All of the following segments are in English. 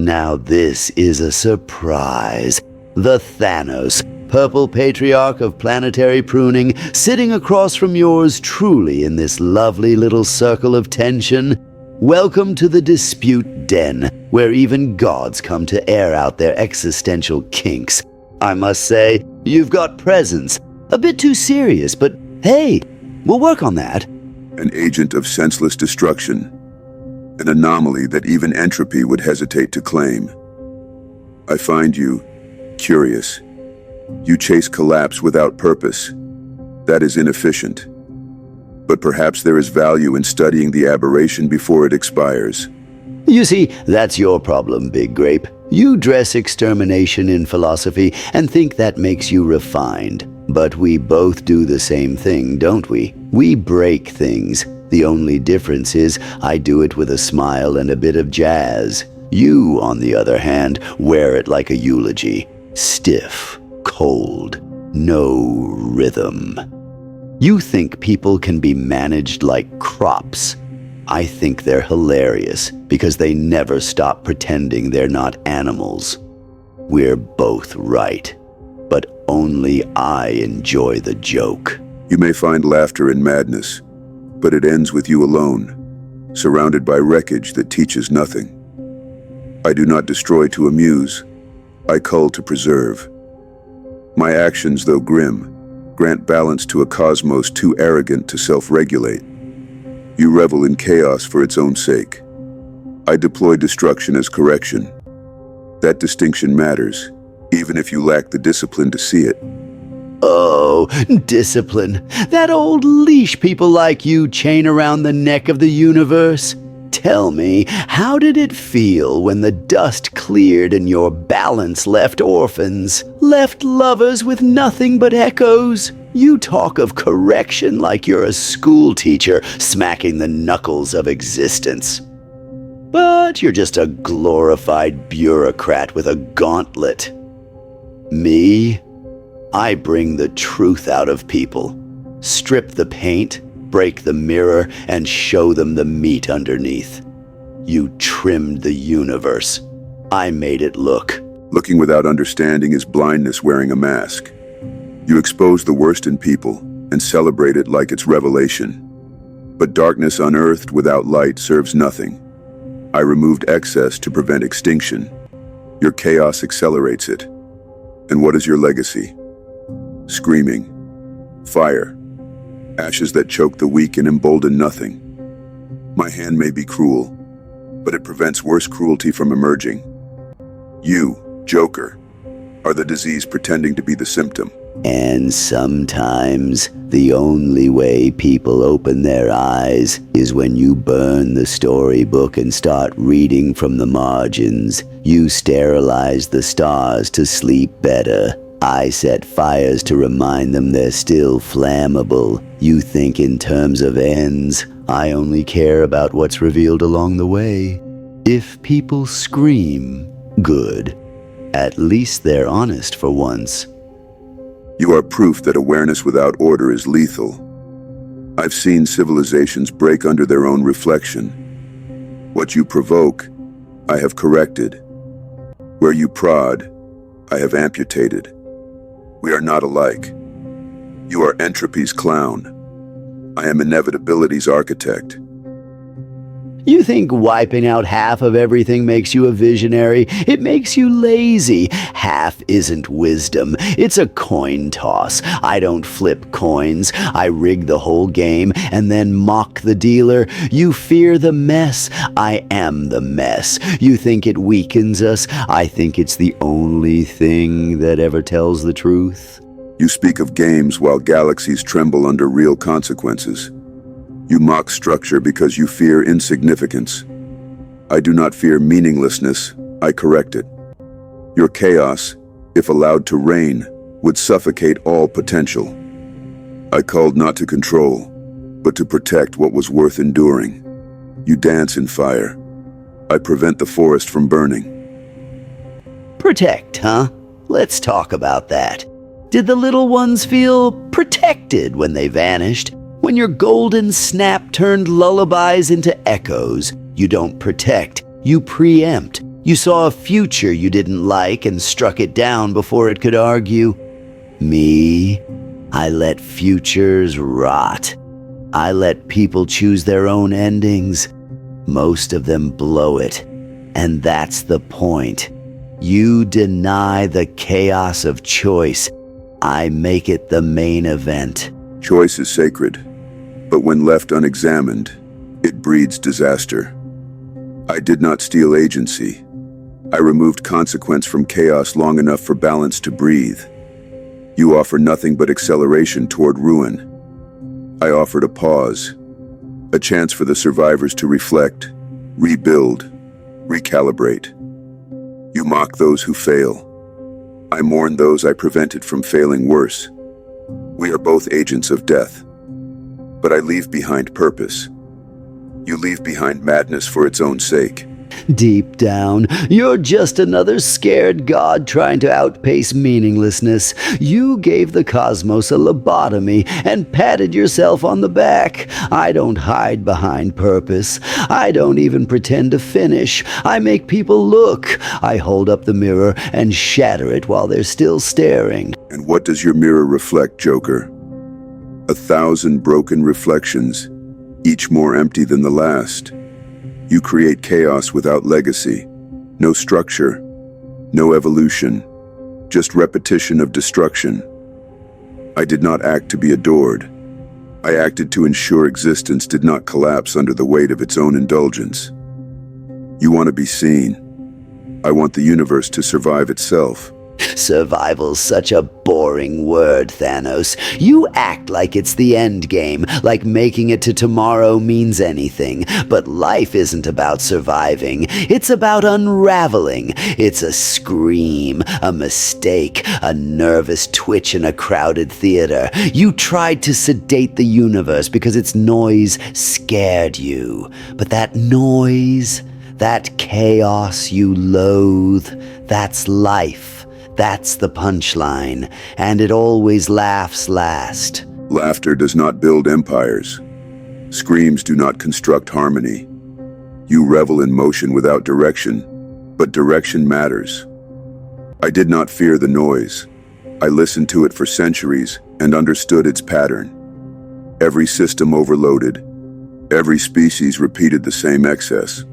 Now this is a surprise. The Thanos, purple patriarch of planetary pruning, sitting across from yours truly in this lovely little circle of tension. Welcome to the dispute den, where even gods come to air out their existential kinks. I must say, you've got presence. A bit too serious, but hey, we'll work on that. An agent of senseless destruction. An anomaly that even entropy would hesitate to claim. I find you curious. You chase collapse without purpose. That is inefficient. But perhaps there is value in studying the aberration before it expires. You see, that's your problem, Big Grape. You dress extermination in philosophy and think that makes you refined. But we both do the same thing, don't we? We break things. The only difference is I do it with a smile and a bit of jazz. You, on the other hand, wear it like a eulogy. Stiff, cold, no rhythm. You think people can be managed like crops. I think they're hilarious because they never stop pretending they're not animals. We're both right, but only I enjoy the joke. You may find laughter in madness, but it ends with you alone, surrounded by wreckage that teaches nothing. I do not destroy to amuse, I cull to preserve. My actions, though grim, grant balance to a cosmos too arrogant to self-regulate. You revel in chaos for its own sake. I deploy destruction as correction. That distinction matters, even if you lack the discipline to see it. Oh, discipline. That old leash people like you chain around the neck of the universe. Tell me, how did it feel when the dust cleared and your balance left orphans, left lovers with nothing but echoes? You talk of correction like you're a school teacher smacking the knuckles of existence. But you're just a glorified bureaucrat with a gauntlet. Me? I bring the truth out of people. Strip the paint, break the mirror, and show them the meat underneath. You trimmed the universe. I made it look. Looking without understanding is blindness wearing a mask. You expose the worst in people and celebrate it like it's revelation. But darkness unearthed without light serves nothing. I removed excess to prevent extinction. Your chaos accelerates it. And what is your legacy? Screaming. Fire. Ashes that choke the weak and embolden nothing. My hand may be cruel, but it prevents worse cruelty from emerging. You, Joker, are the disease pretending to be the symptom. And sometimes the only way people open their eyes is when you burn the storybook and start reading from the margins. You sterilize the stars to sleep better. I set fires to remind them they're still flammable. You think in terms of ends. I only care about what's revealed along the way. If people scream, good. At least they're honest for once. You are proof that awareness without order is lethal. I've seen civilizations break under their own reflection. What you provoke, I have corrected. Where you prod, I have amputated. We are not alike. You are entropy's clown. I am inevitability's architect. You think wiping out half of everything makes you a visionary? It makes you lazy. Half isn't wisdom. It's a coin toss. I don't flip coins. I rig the whole game and then mock the dealer. You fear the mess. I am the mess. You think it weakens us. I think it's the only thing that ever tells the truth. You speak of games while galaxies tremble under real consequences. You mock structure because you fear insignificance. I do not fear meaninglessness, I correct it. Your chaos, if allowed to reign, would suffocate all potential. I called not to control, but to protect what was worth enduring. You dance in fire. I prevent the forest from burning. Protect, huh? Let's talk about that. Did the little ones feel protected when they vanished? When your golden snap turned lullabies into echoes, you don't protect, you preempt. You saw a future you didn't like and struck it down before it could argue. Me, I let futures rot. I let people choose their own endings. Most of them blow it. And that's the point. You deny the chaos of choice. I make it the main event. Choice is sacred, but when left unexamined, it breeds disaster. I did not steal agency. I removed consequence from chaos long enough for balance to breathe. You offer nothing but acceleration toward ruin. I offered a pause, a chance for the survivors to reflect, rebuild, recalibrate. You mock those who fail. I mourn those I prevented from failing worse. We are both agents of death, but I leave behind purpose. You leave behind madness for its own sake. Deep down, you're just another scared god trying to outpace meaninglessness. You gave the cosmos a lobotomy and patted yourself on the back. I don't hide behind purpose. I don't even pretend to finish. I make people look. I hold up the mirror and shatter it while they're still staring. And what does your mirror reflect, Joker? 1,000 broken reflections, each more empty than the last. You create chaos without legacy, no structure, no evolution, just repetition of destruction. I did not act to be adored. I acted to ensure existence did not collapse under the weight of its own indulgence. You want to be seen. I want the universe to survive itself. Survival's such a boring word, Thanos. You act like it's the end game, like making it to tomorrow means anything. But life isn't about surviving. It's about unraveling. It's a scream, a mistake, a nervous twitch in a crowded theater. You tried to sedate the universe because its noise scared you. But that noise, that chaos you loathe, that's life. That's the punchline, and it always laughs last. Laughter does not build empires. Screams do not construct harmony. You revel in motion without direction, but direction matters. I did not fear the noise. I listened to it for centuries and understood its pattern. Every system overloaded. Every species repeated the same excess.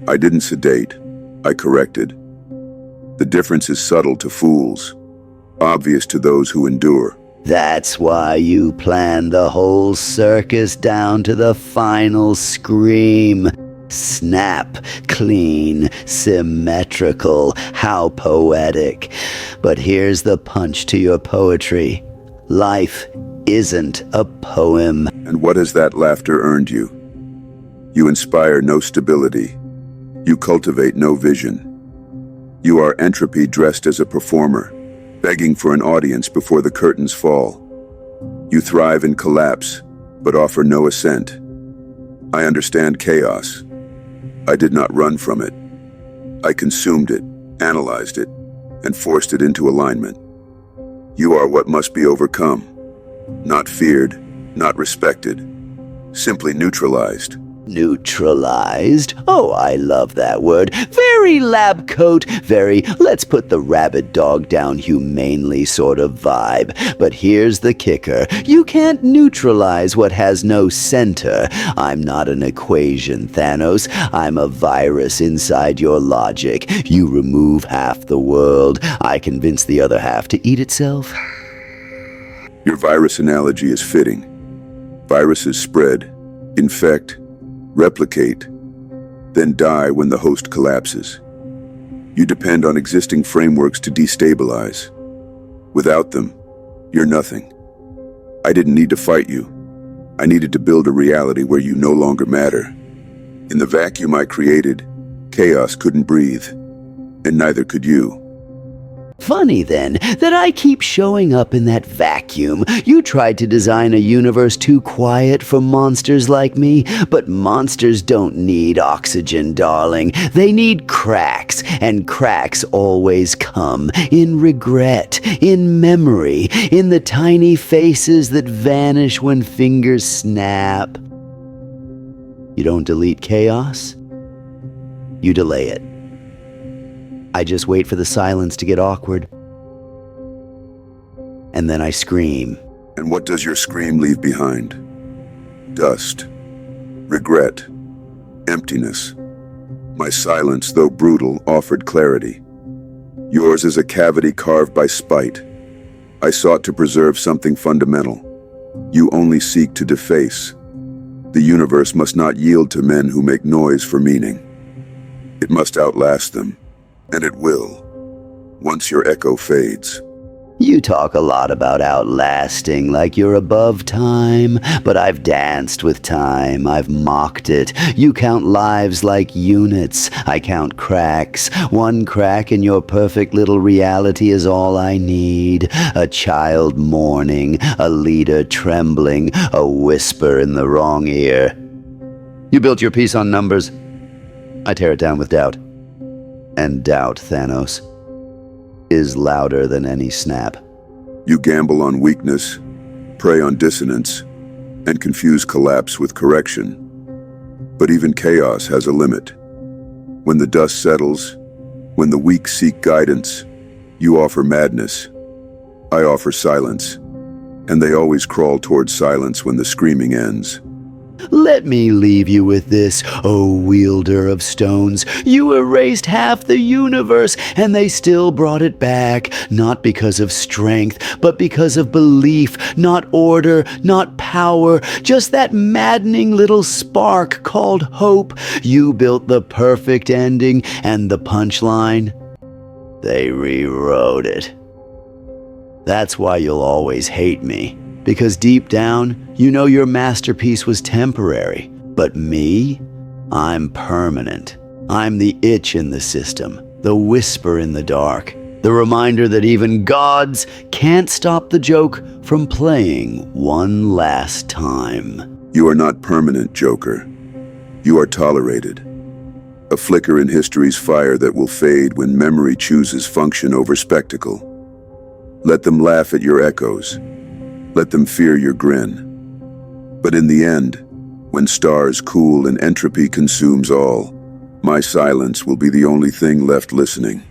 I didn't sedate. I corrected. The difference is subtle to fools, obvious to those who endure. That's why you planned the whole circus down to the final scream. Snap, clean, symmetrical, how poetic. But here's the punch to your poetry. Life isn't a poem. And what has that laughter earned you? You inspire no stability. You cultivate no vision. You are entropy dressed as a performer, begging for an audience before the curtains fall. You thrive in collapse, but offer no assent. I understand chaos. I did not run from it. I consumed it, analyzed it, and forced it into alignment. You are what must be overcome, not feared, not respected, simply neutralized. Neutralized? Oh, I love that word. Very lab coat, very let's put the rabid dog down humanely sort of vibe. But here's the kicker. You can't neutralize what has no center. I'm not an equation, Thanos. I'm a virus inside your logic. You remove half the world. I convince the other half to eat itself. Your virus analogy is fitting. Viruses spread, infect, replicate, then die when the host collapses. You depend on existing frameworks to destabilize. Without them, you're nothing. I didn't need to fight you. I needed to build a reality where you no longer matter. In the vacuum I created, chaos couldn't breathe, and neither could you. Funny then, that I keep showing up in that vacuum. You tried to design a universe too quiet for monsters like me, but monsters don't need oxygen, darling. They need cracks, and cracks always come in regret, in memory, in the tiny faces that vanish when fingers snap. You don't delete chaos, you delay it. I just wait for the silence to get awkward. And then I scream. And what does your scream leave behind? Dust, regret, emptiness. My silence, though brutal, offered clarity. Yours is a cavity carved by spite. I sought to preserve something fundamental. You only seek to deface. The universe must not yield to men who make noise for meaning. It must outlast them, and it will, once your echo fades. You talk a lot about outlasting like you're above time, but I've danced with time, I've mocked it. You count lives like units, I count cracks. One crack in your perfect little reality is all I need. A child mourning, a leader trembling, a whisper in the wrong ear. You built your piece on numbers. I tear it down with doubt. And doubt, Thanos, is louder than any snap. You gamble on weakness, prey on dissonance, and confuse collapse with correction. But even chaos has a limit. When the dust settles, when the weak seek guidance, you offer madness. I offer silence, and they always crawl towards silence when the screaming ends. Let me leave you with this, O wielder of stones. You erased half the universe, and they still brought it back, not because of strength, but because of belief, not order, not power, just that maddening little spark called hope. You built the perfect ending, and the punchline? They rewrote it. That's why you'll always hate me. Because deep down, you know your masterpiece was temporary. But me? I'm permanent. I'm the itch in the system, the whisper in the dark, the reminder that even gods can't stop the joke from playing one last time. You are not permanent, Joker. You are tolerated. A flicker in history's fire that will fade when memory chooses function over spectacle. Let them laugh at your echoes. Let them fear your grin. But in the end, when stars cool and entropy consumes all, my silence will be the only thing left listening.